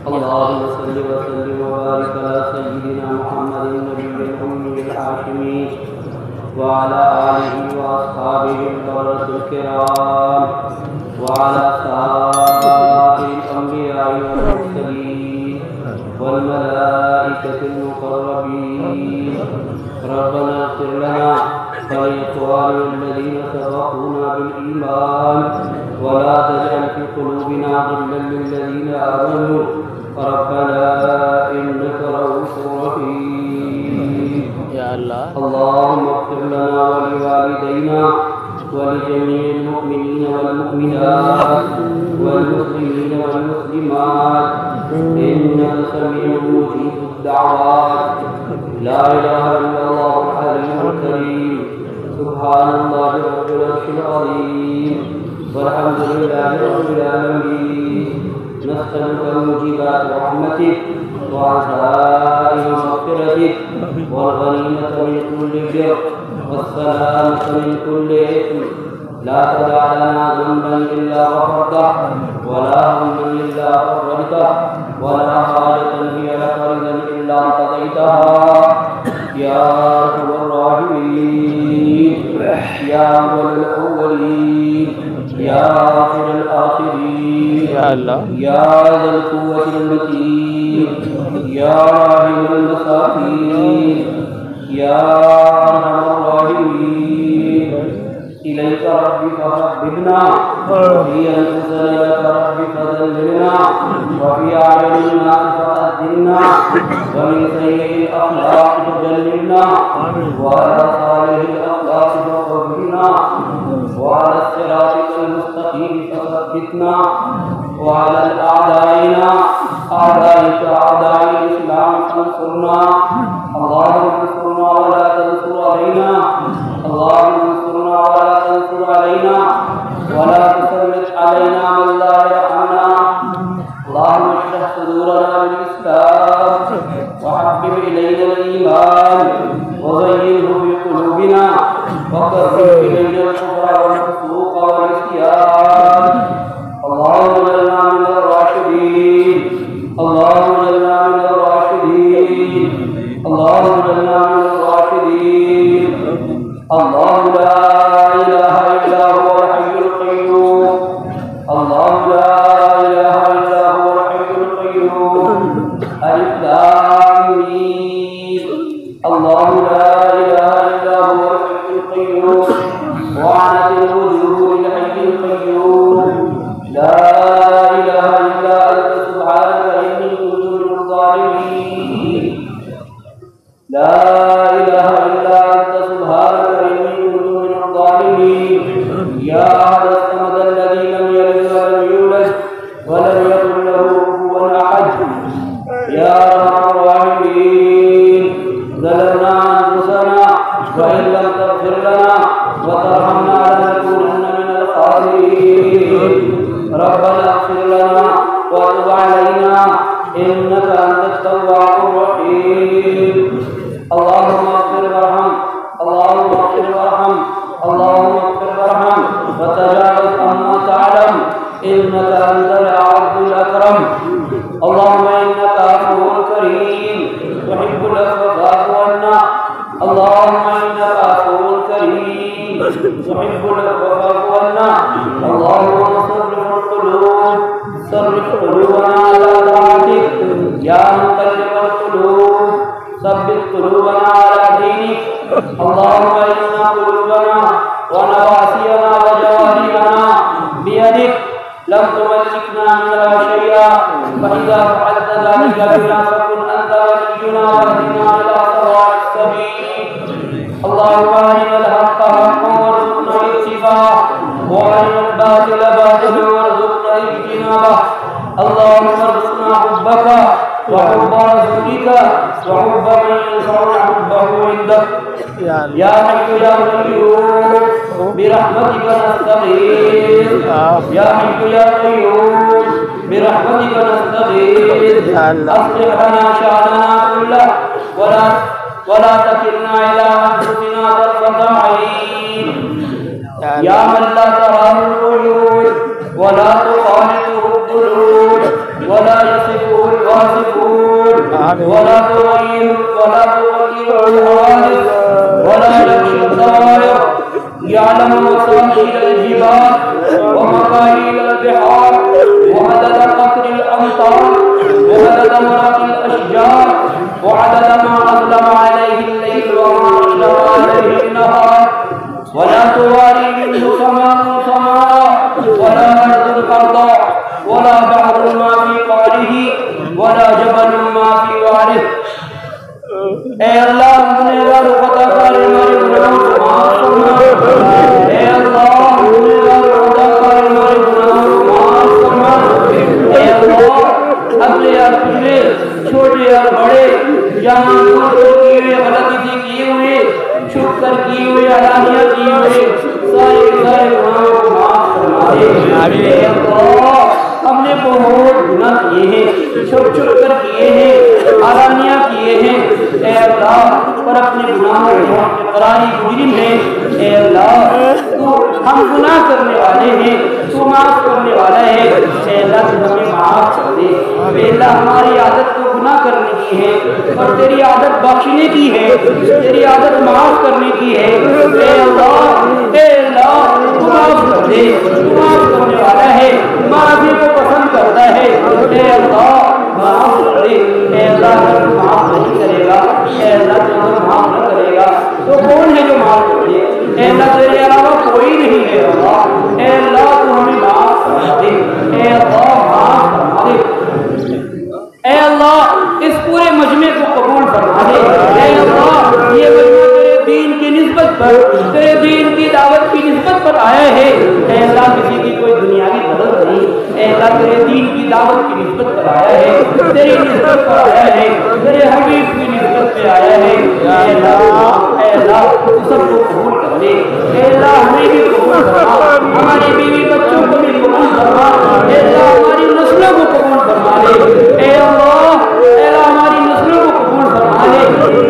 اللهم صل وسلم وبارك على سيدنا محمد النبي الأمي الحاشمي وعلى آله وأصحابه البررة الكرام وعلى سائر الأنبياء والمرسلين والملائكة المقربين. ربنا اغفر لنا ولإخواننا الذين سبقونا بالإيمان ولا تجعل في قلوبنا غلا للذين آمنوا ربنا إنك رؤوف رحيم. يا الله اللهم اغفر لنا ولوالدينا ولجميع المؤمنين والمؤمنات والمسلمين والمسلمات إنك سميع مجيب الدعوات. لا إله إلا الله الحليم الكريم. سبحان الله رب العرش العظيم والحمد لله رب العالمين. نسألك موجبات رحمتك وعزائم مغفرتك والغنيمة من كل بر والسلامة من كل إثم. لا تدع لنا ذنبا إلا غفرته ولا هما إلا فرجته ولا حاجة هي لك رضا إلا قضيتها يا أرحم الراحمين يا أول الأولين يا آخر الآخرين يا الله يا ذا القوة المتين يا راحم المساكين يا أرحم الراحمين. إليك ربي فحببنا وفي أنفسنا لك ربي فذللنا وفي أعين الناس فأذنا ومن سيء الأخلاق فجنبنا وعلى صالح الأخلاق فقبلنا وعلى الصراط المستقيم فثبتنا وعلى أعدائنا أعدائك أعداء الإسلام فانصرنا. اللهم انصرنا ولا تنصر علينا. اللهم انصرنا ولا تنصر علينا ولا تسلط علينا من لا يرحمنا. اللهم اشرح صدورنا بالإسلام وحبب إلينا الإيمان وزينه في قلوبنا وكره إلينا الكفر والفسوق والعصيان. اللهم اجعلنا من الراشدين. اللهم اجعلنا من الراشدين. اللهم اجعلنا من الراشدين. الله لا إله إلا هو الحي القيوم. الله لا إله إلا هو الحي القيوم. ألف لام ميم. الله لا إله إلا هو الحي القيوم وعنت الوجوه للحي القيوم. لا إله إلا أنت سبحانك إني كنت من الظالمين. لا إله إلا أنت سبحانك إني كنت من الظالمين. يا أحد الصمد الذي لم يلد ولم يولد ولم يكن له كفوا أحد. يا أرحم الراحمين. ظلمنا أنفسنا وإن لم تغفر لنا وترحمنا لنكونن من الخاسرين. ربنا اغفر لنا وتب علينا إنك أنت التواب الرحيم. اللهم اغفر وارحم. اللهم اغفر وارحم. اللهم اغفر وارحم وتجاوز عما تعلم إنك أنت الأعز الأكرم. اللهم إنك عفو كريم تحب العفو فاعف عنا. اللهم إنك عفو كريم تحب العفو فاعف عنا. اللهم صرف قلوبنا على طاعتك يا مقلب القلوب ثبت قلوبنا على دينك. اللهم إن قلوبنا ونواسينا وجوارحنا بيدك لم تملكنا منها شيئا فإذا فعلت ذلك بنا فكن أنت ولينا واهدنا إلى سواء السبيل. اللهم أرنا الحق حقا وارزقنا اتباعه وأرنا الباطل باطلا وارزقنا اجتنابه. اللهم ارزقنا حبك وحب رسولك وحب من يشرع حبه عندك. يا حي يا قيوم برحمتك نستغيث. يا حي يا قيوم برحمتك نستغيث. أصلح لنا شأننا كله ولا تكلنا إلى أنفسنا طرفة عين. يا من لا تراه العيون ولا تخالطه الظلول ولا يصفه ولا تغير الحوادث ولا يخشى الدوائر يعلم مصائر الجبال ومكاييل البحار وعدد قطر الأمطار وعدد ورق الأشجار وعدد ما أظلم عليه الليل وما أشرق عليه النهار ولا تواري منه سماء ولا أرض أرضا ولا بحر ما في قعره ولا جبل ما في وعره. اے اللہ گنہگار و خطاکار ہمارے گناہوں کو معاف فرما. اے اللہ گنہگار و خطاکار ہمارے گناہوں کو معاف فرما. اے اللہ اگلے یا پچھلے چھوٹے یا بڑے جہاں کیے ہوئے غلطی سے کیے ہوئے چھپ کر کیے ہوئے علانیہ کیے ہوئے سارے گناہوں کو معاف فرما دے. اے اللہ ہم نے بہت گناہ کیے ہیں چھپ چھپ کر کیے ہیں علانیہ کیے ہیں. اے اللہ پر اپنے گناہوں کو اقراری مجرم ہے. اے اللہ تو ہم گناہ کرنے والے ہیں تو معاف کرنے والا ہے. اے اللہ تو ہمیں معاف کر دے. اے اللہ ہماری عادت تو گناہ کرنے کی ہے اور تیری عادت بخشنے کی ہے, تیری عادت معاف کرنے کی ہے. اے اللہ تو معاف کر دے. تو معاف کرنے والا ہے, معافی کو پسند کرتا ہے. اے اللہ معاف کر دے. اے اللہ اگر معاف نہیں کرے گا, اے اللہ جو معاف نہ کرے گا تو کون ہے جو معاف کر دے؟ اے اللہ تیرے علاوہ کوئی نہیں ہے. اللہ اے اللہ تو ہمیں معاف کرا دے. اے اللہ معاف فرما دے. اے اللہ اس پورے مجمع کو قبول فرما دے. اے اللہ یہ مجمع تیرے دین کی نسبت پر, تیرے دین کی دعوت کی نسبت پر آیا ہے. اے اللہ کسی کی کوئی دنیاوی غرض نہیں. اے اللہ تیرے دین کی دعوت کی نسبت پر آیا ہے, تیری نسبت پر آیا ہے, تیرے حبیب کی نسبت پہ آیا ہے. اے اللہ تو سب کو قبول کر لے. اے اللہ ہمیں بھی قبول فرما, ہماری بیوی بچوں کو بھی قبول فرما. اے اللہ ہماری نسلوں کو قبول فرما لے. اے اللہ ہماری نسلوں کو قبول فرما لے.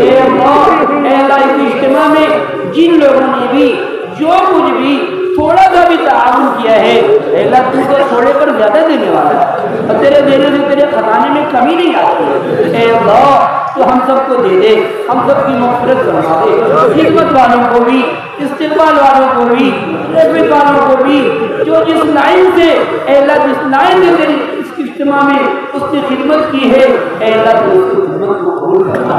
اے اللہ اس اجتماع میں جن لوگوں نے بھی جو کچھ بھی تھوڑا سا بھی تعاون کیا ہے, اے اللہ تو تھوڑے پر زیادہ دینے والا ہے اور تیرے دینے سے تیرے خزانے میں کمی نہیں آتی. اے اللہ تو ہم سب کو دے دے, ہم سب کی مغفرت فرما دے. خدمت والوں کو بھی, استقبال والوں کو بھی, خدمت والوں کو بھی, جو جس لائن سے اے اللہ جس لائن سے تیری اس اجتماع میں اس نے خدمت کی ہے, اے اللہ تو اس کی خدمت کو قبول فرما.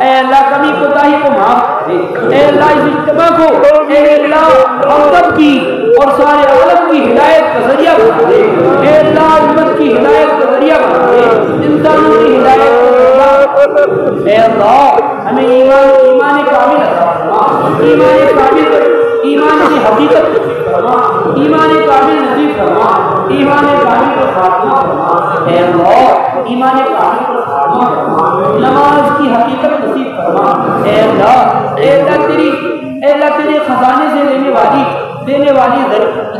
اے اللہ کمی کوتاہی کو معاف دے. اے اللہ اس اجتماع کو اے اللہ ہم سب کی اور سارے عالم کی ہدایت کا ذریعہ بنا دے. اے اللہ امت کی ہدایت کا ذریعہ بنا دے, انسانوں کی ہدایت کا ذریعہ. اے اللہ ہمیں ایمان کامل عطا فرما, ایمان کامل, ایمان کی حقیقت نصیب فرما, ایمان کامل نصیب فرما, ایمان کامل کو خاتمہ فرما. اے اللہ ایمان کامل کو خاتمہ فرما, نماز کی حقیقت نصیب فرما. اے اللہ تیرے خزانے سے دینے والی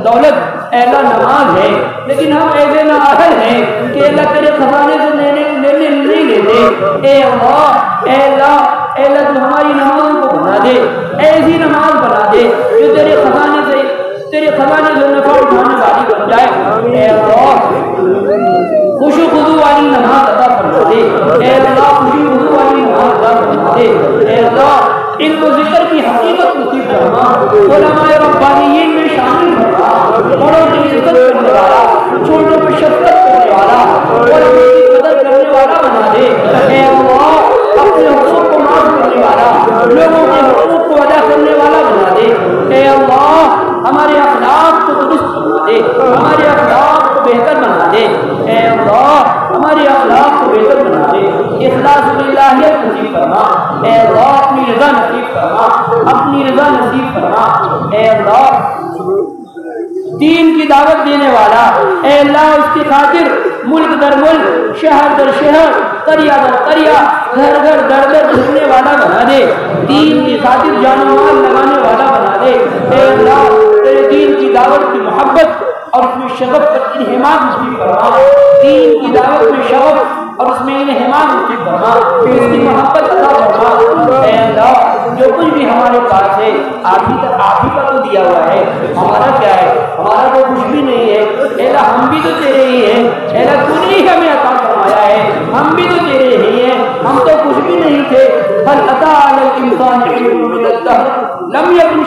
دولت اے اللہ نماز ہے, لیکن ہم ایسے نااہل ہیں کہ اللہ تیرے خزانے سے لینے نہیں لیتے. اے اللہ تو ہماری نمازوں کو بنا دے, ایسی نماز بنا دے جو تیرے خزانے سے نفع اٹھانے والی بن جائے. اے اللہ خوشو خضو والی نماز عطا فرما دے. اے اللہ خوشو خضو والی نماز عطا فرما دے. اے اللہ علم و ذکر کی حقیقت نصیب فرما, علماء ربانیین میں شامل فرما, بڑوں کی عزت کرنے والا, چھوٹوں پہ شفقت کرنے والا, علماء کی قدر کرنے والا بنا دے. اے اللہ اپنے حقوق کو معاف کرنے والا, لوگوں کے حقوق کو ادا کرنے والا بنا دے. اے اللہ ہمارے اخلاق کو درست بنا دے, ہمارے اخلاق کو بہتر بنا دے. اے اللہ ہمارے اخلاق کو بہتر بنا دے. اخلاص باللہیت نصیب فرما. اے اللہ اپنی رضا نصیب فرما, اپنی رضا نصیب فرما. اے اللہ دین کی دعوت دینے والا, اے اللہ اس کی خاطر ملک در ملک, شہر در شہر, قریہ در قریہ, گھر گھر در در گھومنے والا بنا دے. دین کی خاطر جان و مال لگانے والا بنا دے. اے اللہ تیرے دین کی دعوت کی محبت اور اس میں شغف پر انہماک نصیب فرما. دین کی دعوت میں شغف اور اس میں انہماک نصیب فرما, کہ اس کی محبت عطا فرما. اے اللہ جو کچھ بھی ہمارے پاس ہے آپ ہی کا تو دیا ہوا ہے, ہمارا کیا ہے, ہمارا تو کچھ بھی نہیں ہے. اے اللہ ہم بھی تو تیرے ہی ہیں. اے اللہ تو نے ہی ہمیں عطا فرمایا ہے, ہم بھی تو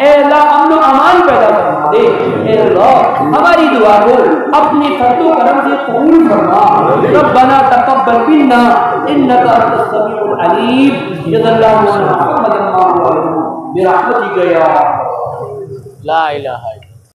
اے اللہ امن و امان پیدا فرما دے، اے اللہ ہماری دعا کو اپنے فضل و کرم سے قبول فرما۔ ربنا تقبل منا انک انت السمیع العلیم۔ جزا اللہ عنا محمد برحمتک یا لا الہ الا